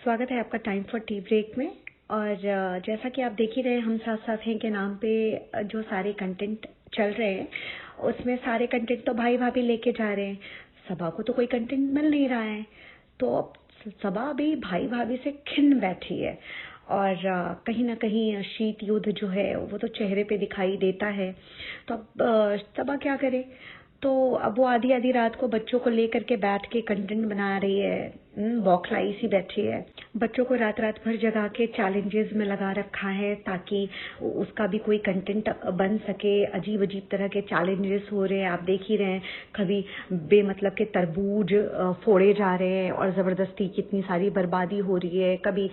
स्वागत है आपका टाइम फॉर टी ब्रेक में। और जैसा कि आप देख ही रहे हैं, हम साथ साथ हैं के नाम पे जो सारे कंटेंट चल रहे हैं उसमें सारे कंटेंट तो भाई भाभी लेके जा रहे हैं। सबा को तो कोई कंटेंट मिल नहीं रहा है, तो अब सबा भी भाई भाभी से खिन बैठी है। और कहीं ना कहीं शीत युद्ध जो है वो तो चेहरे पे दिखाई देता है। तो अब सबा क्या करे? तो अब वो आधी आधी रात को बच्चों को लेकर के बैठ के कंटेंट बना रही है, बौखलाई सी बैठी है। बच्चों को रात रात भर जगा के चैलेंजेस में लगा रखा है ताकि उसका भी कोई कंटेंट बन सके। अजीब अजीब तरह के चैलेंजेस हो रहे हैं, आप देख ही रहे हैं। कभी बेमतलब के तरबूज फोड़े जा रहे हैं और ज़बरदस्ती कितनी सारी बर्बादी हो रही है। कभी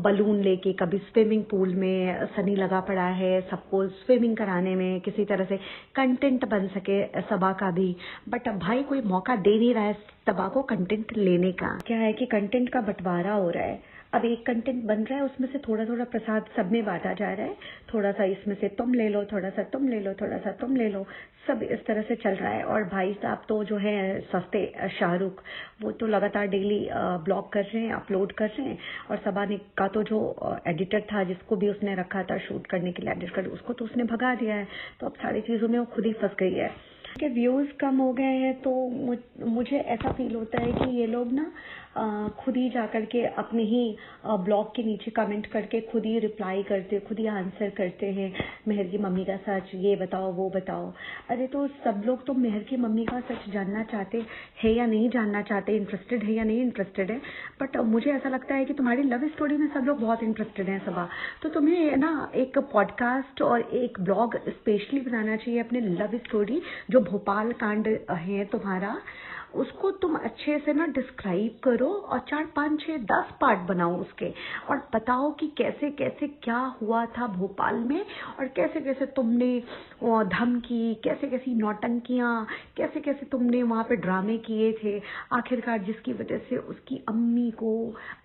बलून लेके, कभी स्विमिंग पूल में सनी लगा पड़ा है सबको स्विमिंग कराने में, किसी तरह से कंटेंट बन सके सबा का भी। बट अब भाई कोई मौका दे नहीं रहा है सबा को कंटेंट लेने का। क्या है कि कंटेंट का बंटवारा हो रहा है। अब एक कंटेंट बन रहा है, उसमें से थोड़ा थोड़ा प्रसाद सब में बांटा जा रहा है। थोड़ा सा इसमें से तुम ले लो, थोड़ा सा तुम ले लो, थोड़ा सा तुम ले लो, सब इस तरह से चल रहा है। और भाई साहब तो जो है सस्ते शाहरुख, वो तो लगातार डेली ब्लॉग कर रहे हैं, अपलोड कर रहे हैं। और सबा ने का तो जो एडिटर था, जिसको भी उसने रखा था शूट करने के लिए, एडिट कर, उसको तो उसने भगा दिया है। तो अब सारी चीज़ों में वो खुद ही फंस गई है। के व्यूज़ कम हो गए हैं तो मुझे ऐसा फील होता है कि ये लोग ना खुद ही जाकर के अपने ही ब्लॉग के नीचे कमेंट करके खुद ही रिप्लाई करते, खुद ही आंसर करते हैं। मेहर की मम्मी का सच, ये बताओ वो बताओ। अरे तो सब लोग तो मेहर की मम्मी का सच जानना चाहते हैं या नहीं जानना चाहते, इंटरेस्टेड है या नहीं इंटरेस्टेड है। बट मुझे ऐसा लगता है कि तुम्हारी लव स्टोरी में सब लोग बहुत इंटरेस्टेड हैं सबा। तो तुम्हें ना एक पॉडकास्ट और एक ब्लॉग स्पेशली बनाना चाहिए अपने लव स्टोरी, जो भोपाल कांड है तुम्हारा, उसको तुम अच्छे से ना डिस्क्राइब करो और 4, 5, 6, 10 पार्ट बनाओ उसके। और बताओ कि कैसे कैसे क्या हुआ था भोपाल में, और कैसे कैसे तुमने धमकी, कैसे कैसी नौटंकियाँ, कैसे कैसे तुमने वहाँ पे ड्रामे किए थे, आखिरकार जिसकी वजह से उसकी अम्मी को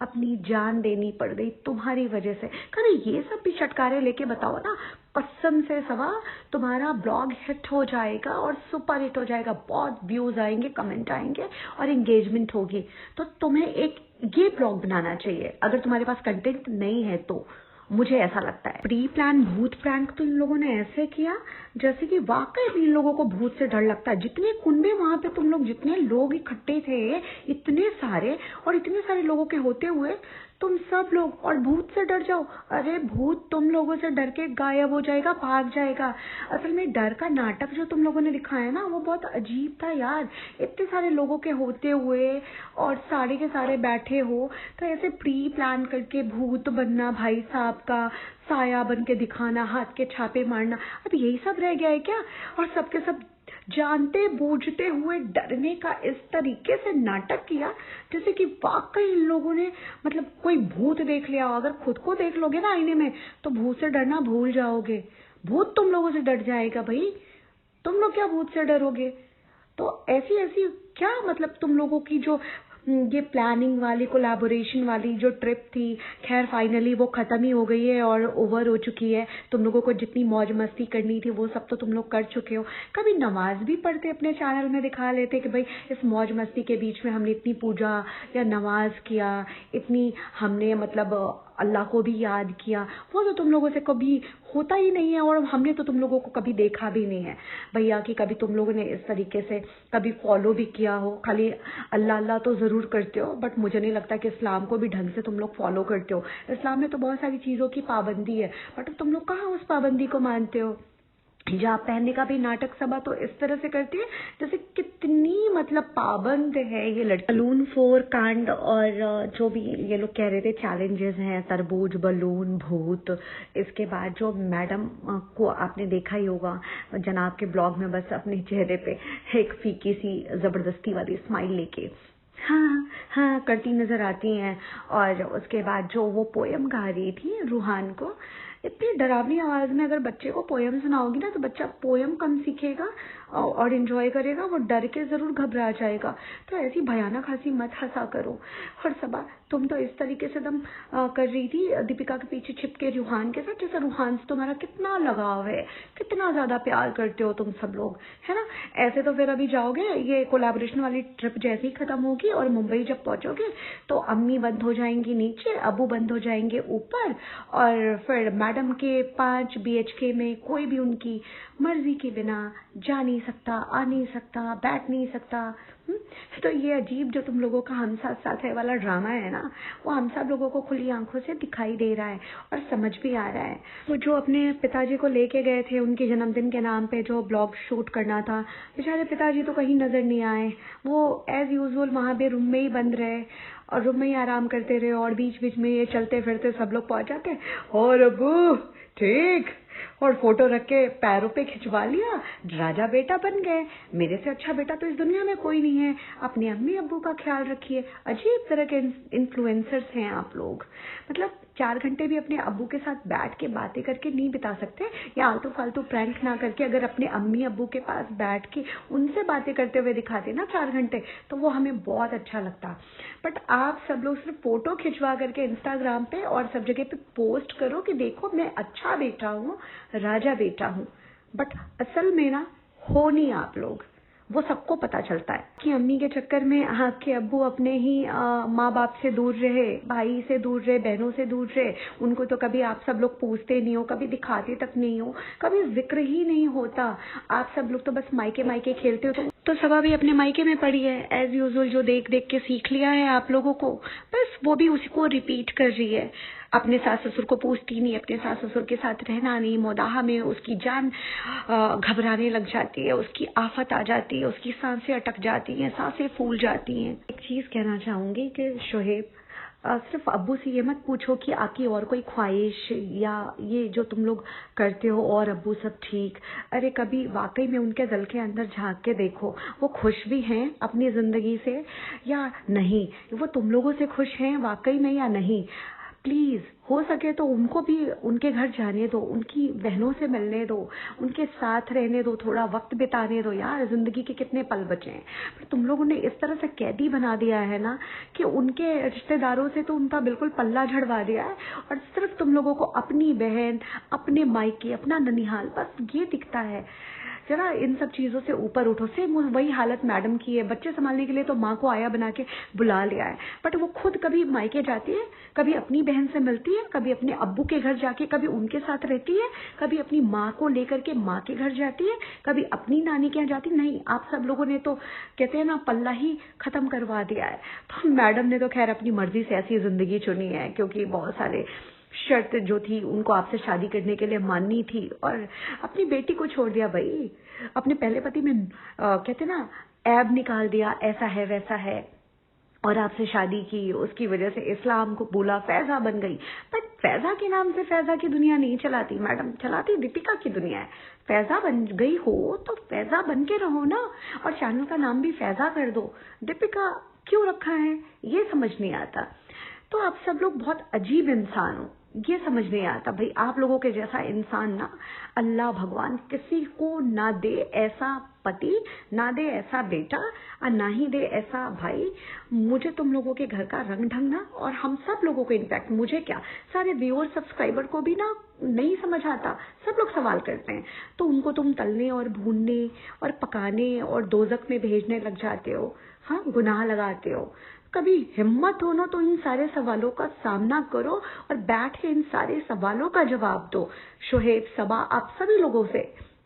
अपनी जान देनी पड़ गई तुम्हारी वजह से। कभी ये सब भी चटकारे लेके बताओ ना। कसम से सबा, तुम्हारा ब्लॉग हिट हो जाएगा और सुपर हिट हो जाएगा। बहुत व्यूज आएंगे, कमेंट आएंगे और एंगेजमेंट होगी। तो तुम्हें एक ये ब्लॉग बनाना चाहिए अगर तुम्हारे पास कंटेंट नहीं है तो। मुझे ऐसा लगता है प्री प्लान भूत प्रैंक तो इन लोगों ने ऐसे किया जैसे कि वाकई भी इन लोगों को भूत से डर लगता है। जितने कुंबे वहां पे तुम लोग, जितने लोग इकट्ठे थे, इतने सारे, और इतने सारे लोगों के होते हुए तुम सब लोग और भूत से डर जाओ। अरे भूत तुम लोगों से डर के गायब हो जाएगा, भाग जाएगा। असल में डर का नाटक जो तुम लोगों ने दिखाया ना, वो बहुत अजीब था यार। इतने सारे लोगों के होते हुए और सारे के सारे बैठे हो, तो ऐसे प्री प्लान करके भूत बनना, भाई साहब का साया बन के दिखाना, हाथ के छापे मारना, अब यही सब रह गया है क्या? और सबके सब जानते बूझते हुए डरने का इस तरीके से नाटक किया जैसे कि वाकई इन लोगों ने मतलब कोई भूत देख लिया। अगर खुद को देख लोगे ना आईने में तो भूत से डरना भूल जाओगे। भूत तुम लोगों से डर जाएगा भाई, तुम लोग क्या भूत से डरोगे? तो ऐसी ऐसी क्या मतलब तुम लोगों की जो ये प्लानिंग वाली, कोलैबोरेशन वाली जो ट्रिप थी, खैर फाइनली वो खत्म ही हो गई है और ओवर हो चुकी है। तुम लोगों को जितनी मौज मस्ती करनी थी वो सब तो तुम लोग कर चुके हो। कभी नमाज भी पढ़ते, अपने चैनल में दिखा लेते कि भाई इस मौज मस्ती के बीच में हमने इतनी पूजा या नमाज किया, इतनी हमने मतलब अल्लाह को भी याद किया। वो तो तुम लोगों से कभी होता ही नहीं है और हमने तो तुम लोगों को कभी देखा भी नहीं है भैया कि कभी तुम लोगों ने इस तरीके से कभी फॉलो भी किया हो। खाली अल्लाह अल्लाह तो ज़रूर करते हो, बट मुझे नहीं लगता कि इस्लाम को भी ढंग से तुम लोग फॉलो करते हो। इस्लाम में तो बहुत सारी चीज़ों की पाबंदी है, बट तुम लोग कहाँ उस पाबंदी को मानते हो। हिजाब पहनने का भी नाटक सबा तो इस तरह से करती है जैसे कितनी मतलब पाबंद है ये लड़की। बलून फोर कांड और जो भी ये लोग कह रहे थे चैलेंजेस हैं, तरबूज, बलून, भूत। इसके बाद जो मैडम को आपने देखा ही होगा जनाब के ब्लॉग में, बस अपने चेहरे पे एक फीकी सी जबरदस्ती वाली स्माइल लेके हाँ हाँ करती नजर आती हैं। और उसके बाद जो वो पोयम गा रही थी रूहान को, इतनी डरावनी आवाज में अगर बच्चे को पोयम सुनाओगी ना तो बच्चा पोयम कम सीखेगा और एंजॉय करेगा, वो डर के जरूर घबरा जाएगा। तो ऐसी भयानक हंसी मत हंसा करो। और सबा तुम तो इस तरीके से दम कर रही थी दीपिका के पीछे छिप के रूहान के साथ, जैसे रूहान से तुम्हारा कितना लगाव है, कितना ज्यादा प्यार करते हो तुम सब लोग, है ना। ऐसे तो फिर अभी जाओगे, ये कोलैबोरेशन वाली ट्रिप जैसे ही खत्म होगी और मुंबई जब पहुंचोगे तो अम्मी बंद हो जाएंगी नीचे, अबू बंद हो जाएंगे ऊपर, और फिर मैडम के 5 BHK में कोई भी उनकी मर्जी के बिना जा नहीं सकता, आ नहीं सकता, बैठ नहीं सकता। तो ये अजीब जो तुम लोगों का हम साथ साथ है वाला ड्रामा है ना, वो हम सब लोगों को खुली आंखों से दिखाई दे रहा है और समझ भी आ रहा है। वो जो अपने पिताजी को लेके गए थे उनके जन्मदिन के नाम पे जो ब्लॉग शूट करना था, बेचारे पिताजी तो कहीं नजर नहीं आए। वो एज यूजुअल वहां पे रूम में ही बंद रहे और रूम में ही आराम करते रहे, और बीच बीच में ये चलते फिरते सब लोग पहुंच जाते, और अबू ठीक, और फोटो रख के पैरों पे खिंचवा लिया, राजा बेटा बन गए। मेरे से अच्छा बेटा तो इस दुनिया में कोई नहीं है। अपने अम्मी अब्बू का ख्याल रखिए। अजीब तरह के इन्फ्लुएंसर्स हैं आप लोग। मतलब 4 घंटे भी अपने अब्बू के साथ बैठ के बातें करके नहीं बिता सकते, या आलतू फालतू प्रैंक ना करके अगर अपने अम्मी अब्बू के पास बैठ के उनसे बातें करते हुए दिखाते ना 4 घंटे, तो वो हमें बहुत अच्छा लगता। बट आप सब लोग सिर्फ फोटो खिंचवा करके इंस्टाग्राम पे और सब जगह पे पोस्ट करो कि देखो मैं अच्छा बेटा हूँ, राजा बेटा हूँ, बट असल में ना हो नहीं आप लोग। वो सबको पता चलता है कि अम्मी के चक्कर में आपके अब्बू अपने ही माँ बाप से दूर रहे, भाई से दूर रहे, बहनों से दूर रहे। उनको तो कभी आप सब लोग पूछते नहीं हो, कभी दिखाते तक नहीं हो, कभी जिक्र ही नहीं होता। आप सब लोग तो बस मायके मायके खेलते हो। तो सबा भी अपने मायके में पड़ी है एज यूजुअल, जो देख देख के सीख लिया है आप लोगों को, बस वो भी उसी को रिपीट कर रही है। अपने सास ससुर को पूछती नहीं, अपने सास ससुर के साथ रहना नहीं, मोदाहा में उसकी जान घबराने लग जाती है, उसकी आफत आ जाती है, उसकी सांसें अटक जाती हैं, सांसें फूल जाती हैं। एक चीज कहना चाहूंगी कि शोहेब, सिर्फ अब्बू से ये मत पूछो कि आपकी और कोई ख्वाहिश या ये जो तुम लोग करते हो और अब्बू सब ठीक। अरे कभी वाकई में उनके दिल के अंदर झांक के देखो, वो खुश भी हैं अपनी जिंदगी से या नहीं, वो तुम लोगों से खुश हैं वाकई में या नहीं। प्लीज हो सके तो उनको भी उनके घर जाने दो, उनकी बहनों से मिलने दो, उनके साथ रहने दो, थोड़ा वक्त बिताने दो। यार जिंदगी के कितने पल बचे हैं, पर तुम लोगों ने इस तरह से कैदी बना दिया है ना कि उनके रिश्तेदारों से तो उनका बिल्कुल पल्ला झड़वा दिया है, और सिर्फ तुम लोगों को अपनी बहन, अपने मायके, अपना ननिहाल, बस ये दिखता है। जरा इन सब चीजों से ऊपर उठो। सेम वही हालत मैडम की है, बच्चे संभालने के लिए तो माँ को आया बना के बुला लिया है, बट वो खुद कभी मायके जाती है, कभी अपनी बहन से मिलती है, कभी अपने अब्बू के घर जाके कभी उनके साथ रहती है, कभी अपनी माँ को लेकर के माँ के घर जाती है, कभी अपनी नानी के यहाँ जाती। नहीं, आप सब लोगों ने तो कहते हैं ना पल्ला ही खत्म करवा दिया है। तो मैडम ने तो खैर अपनी मर्जी से ऐसी जिंदगी चुनी है, क्योंकि बहुत सारे शर्त जो थी उनको आपसे शादी करने के लिए माननी थी, और अपनी बेटी को छोड़ दिया भाई, अपने पहले पति में कहते ना ऐब निकाल दिया, ऐसा है वैसा है, और आपसे शादी की, उसकी वजह से इस्लाम को बोला, फैजा बन गई। बट फैजा के नाम से फैजा की दुनिया नहीं चलाती मैडम, चलाती दीपिका की दुनिया है। फैजा बन गई हो तो फैजा बन के रहो ना, और चैनल का नाम भी फैजा कर दो। दीपिका क्यों रखा है ये समझ नहीं आता। तो आप सब लोग बहुत अजीब इंसान हो, ये समझ नहीं आता भाई। आप लोगों के जैसा इंसान ना अल्लाह भगवान किसी को ना दे, ऐसा पति ना दे, ऐसा बेटा, और ना ही दे ऐसा भाई। मुझे तुम लोगों के घर का रंग ढंग ना, और हम सब लोगों को, इनफैक्ट मुझे क्या, सारे व्यूअर सब्सक्राइबर को भी ना नहीं समझ आता। सब लोग सवाल करते हैं, तो उनको तुम तलने और भूनने और पकाने और दोजक में भेजने लग जाते हो। हाँ, गुनाह लगाते हो। कभी हिम्मत हो ना तो इन सारे सवालों का सामना करो और बैठ के इन सारे सवालों का जवाब दो। शोहेब, सबा, आप सभी लोगों से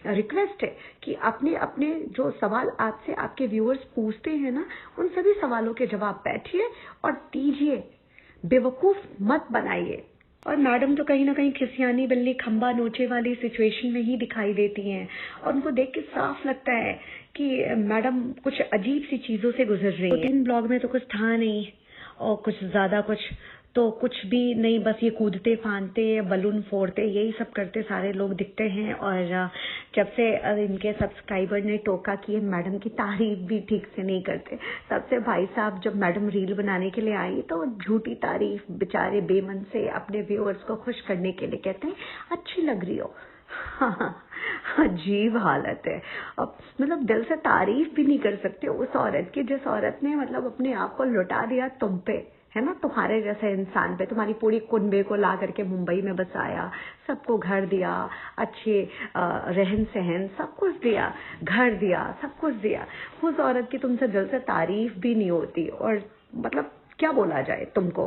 रिक्वेस्ट है कि अपने अपने जो सवाल आपसे आपके व्यूअर्स पूछते हैं ना, उन सभी सवालों के जवाब बैठिए और दीजिए, बेवकूफ मत बनाइए। और मैडम तो कहीं ना कहीं खिसियानी बिल्ली खंबा नोचे वाली सिचुएशन में ही दिखाई देती हैं, और उनको देख के साफ लगता है कि मैडम कुछ अजीब सी चीजों से गुजर रही है। 3 ब्लॉग में तो कुछ था नहीं, और कुछ ज्यादा कुछ भी नहीं, बस ये कूदते फांदते, बलून फोड़ते, यही सब करते सारे लोग दिखते हैं। और जब से इनके सब्सक्राइबर ने टोका कि ये मैडम की तारीफ भी ठीक से नहीं करते, तब से भाई साहब जब मैडम रील बनाने के लिए आई तो झूठी तारीफ बेचारे बेमन से अपने व्यूअर्स को खुश करने के लिए कहते हैं अच्छी लग रही हो। हाँ, अजीब हालत है। अब मतलब दिल से तारीफ भी नहीं कर सकते उस औरत की जिस औरत ने मतलब अपने आप को लुटा दिया तुम पे, है ना, तुम्हारे जैसे इंसान पे, तुम्हारी पूरी कुनबे को ला करके मुंबई में बसाया, सबको घर दिया, अच्छे रहन सहन सब कुछ दिया, घर दिया, सब कुछ दिया। उस औरत की तुमसे दिल से तारीफ भी नहीं होती, और मतलब क्या बोला जाए तुमको,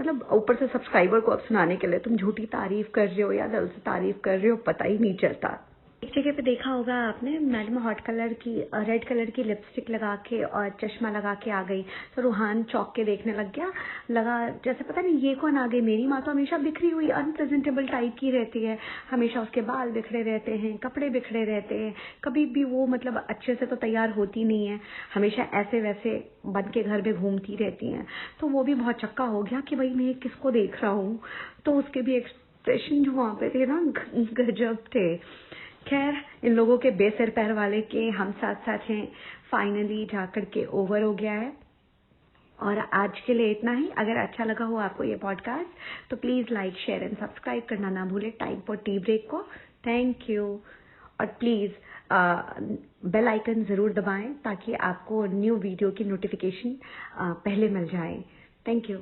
मतलब ऊपर से सब्सक्राइबर को अब सुनाने के लिए तुम झूठी तारीफ कर रहे हो या दिल से तारीफ कर रहे हो, पता ही नहीं चलता। एक जगह पे देखा होगा आपने, मैडम हॉट कलर की रेड कलर की लिपस्टिक लगा के और चश्मा लगा के आ गई, तो रूहान चौंक के देखने लग गया, लगा जैसे पता नहीं ये कौन आ गई, मेरी माँ तो हमेशा बिखरी हुई अनप्रेजेंटेबल टाइप की रहती है, हमेशा उसके बाल बिखरे रहते हैं, कपड़े बिखरे रहते हैं, कभी भी वो मतलब अच्छे से तो तैयार होती नहीं है, हमेशा ऐसे वैसे बन के घर में घूमती रहती हैं। तो वो भी बहुत चक्का हो गया कि भाई मैं किसको देख रहा हूँ, तो उसके भी एक्सप्रेशन जो वहाँ पे थे ना गजब थे। खैर, इन लोगों के बेसिर पैर वाले के हम साथ साथ हैं फाइनली जाकर के ओवर हो गया है। और आज के लिए इतना ही। अगर अच्छा लगा हो आपको ये पॉडकास्ट तो please like share and subscribe करना ना भूलें टाइम फॉर टी ब्रेक को। Thank you. और प्लीज़ बेल आइकन ज़रूर दबाएं ताकि आपको न्यू वीडियो की नोटिफिकेशन पहले मिल जाए। Thank you.